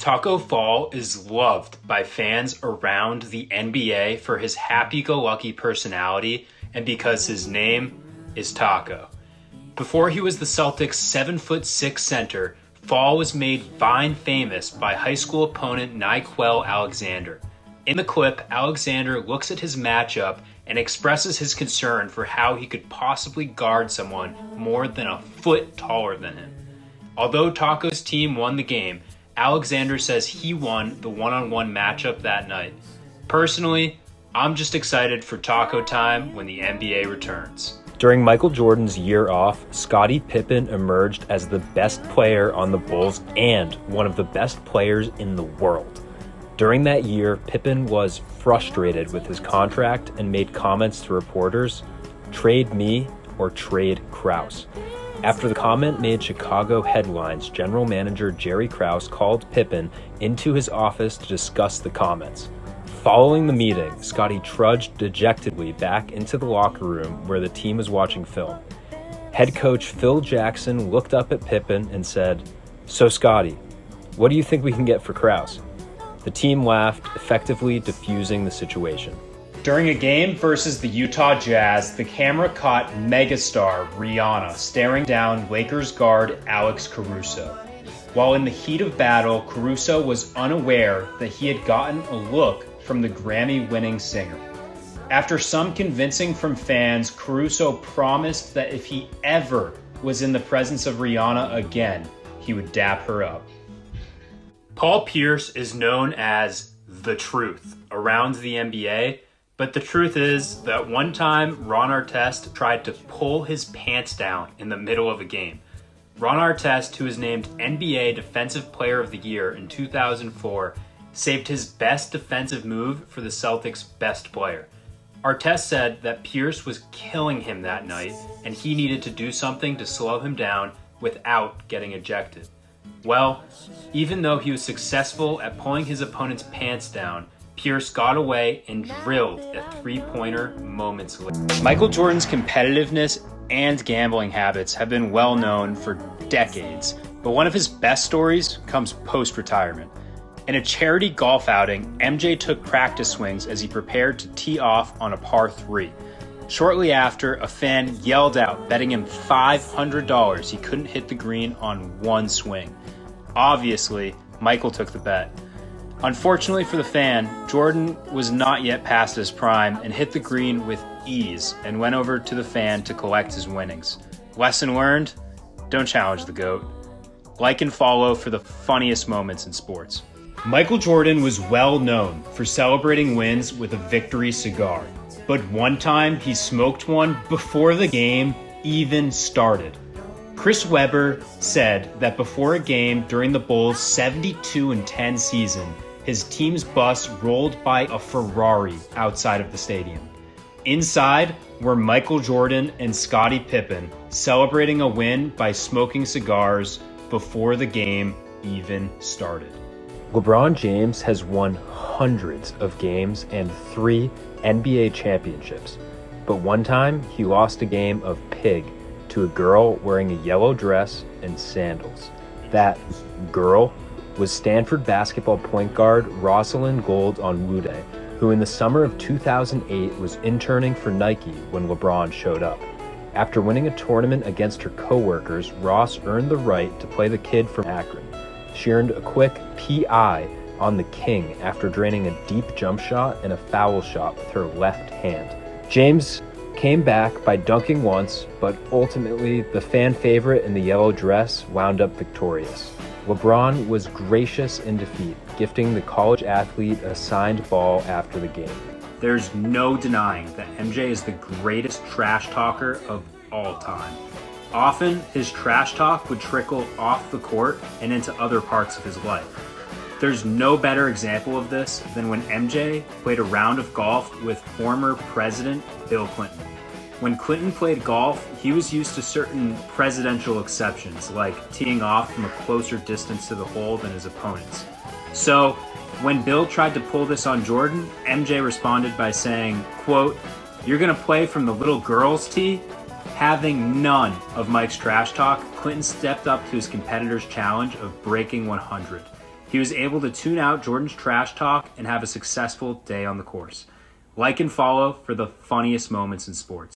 Taco Fall is loved by fans around the NBA for his happy-go-lucky personality and because his name is Taco. Before he was the Celtics' 7'6" center, Fall was made Vine famous by high school opponent Nickeil Alexander. In the clip, Alexander looks at his matchup and expresses his concern for how he could possibly guard someone more than a foot taller than him. Although Taco's team won the game, Alexander says he won the one-on-one matchup that night. Personally, I'm just excited for Taco time when the NBA returns. During Michael Jordan's year off, Scottie Pippen emerged as the best player on the Bulls and one of the best players in the world. During that year, Pippen was frustrated with his contract and made comments to reporters, "Trade me or trade Krause." After the comment made Chicago headlines, general manager Jerry Krause called Pippen into his office to discuss the comments. Following the meeting, Scottie trudged dejectedly back into the locker room where the team was watching film. Head coach Phil Jackson looked up at Pippen and said, "So Scottie, what do you think we can get for Krause?" The team laughed, effectively diffusing the situation. During a game versus the Utah Jazz, the camera caught megastar Rihanna staring down Lakers guard Alex Caruso. While in the heat of battle, Caruso was unaware that he had gotten a look from the Grammy-winning singer. After some convincing from fans, Caruso promised that if he ever was in the presence of Rihanna again, he would dap her up. Paul Pierce is known as the truth around the NBA, but the truth is that one time Ron Artest tried to pull his pants down in the middle of a game. Ron Artest, who was named NBA Defensive Player of the Year in 2004, saved his best defensive move for the Celtics' best player. Artest said that Pierce was killing him that night and he needed to do something to slow him down without getting ejected. Well, even though he was successful at pulling his opponent's pants down, Pierce got away and drilled a three-pointer moments later. Michael Jordan's competitiveness and gambling habits have been well known for decades, but one of his best stories comes post-retirement. In a charity golf outing, MJ took practice swings as he prepared to tee off on a par 3. Shortly after, a fan yelled out, betting him $500 he couldn't hit the green on one swing. Obviously, Michael took the bet. Unfortunately for the fan, Jordan was not yet past his prime and hit the green with ease and went over to the fan to collect his winnings. Lesson learned? Don't challenge the GOAT. Like and follow for the funniest moments in sports. Michael Jordan was well known for celebrating wins with a victory cigar, but one time he smoked one before the game even started. Chris Webber said that before a game during the Bulls' 72-10 season, his team's bus rolled by a Ferrari outside of the stadium. Inside were Michael Jordan and Scottie Pippen celebrating a win by smoking cigars before the game even started. LeBron James has won hundreds of games and 3 NBA championships, but one time he lost a game of pig to a girl wearing a yellow dress and sandals. That girl was Stanford basketball point guard Rosalind Gold Onwude, who in the summer of 2008 was interning for Nike when LeBron showed up. After winning a tournament against her coworkers, Ross earned the right to play the kid from Akron. She earned a quick PI on the King after draining a deep jump shot and a foul shot with her left hand. James came back by dunking once, but ultimately the fan favorite in the yellow dress wound up victorious. LeBron was gracious in defeat, gifting the college athlete a signed ball after the game. There's no denying that MJ is the greatest trash talker of all time. Often, his trash talk would trickle off the court and into other parts of his life. There's no better example of this than when MJ played a round of golf with former President Bill Clinton. When Clinton played golf, he was used to certain presidential exceptions, like teeing off from a closer distance to the hole than his opponents. So, when Bill tried to pull this on Jordan, MJ responded by saying, quote, "You're gonna play from the little girl's tee?" Having none of Mike's trash talk, Clinton stepped up to his competitor's challenge of breaking 100. He was able to tune out Jordan's trash talk and have a successful day on the course. Like and follow for the funniest moments in sports.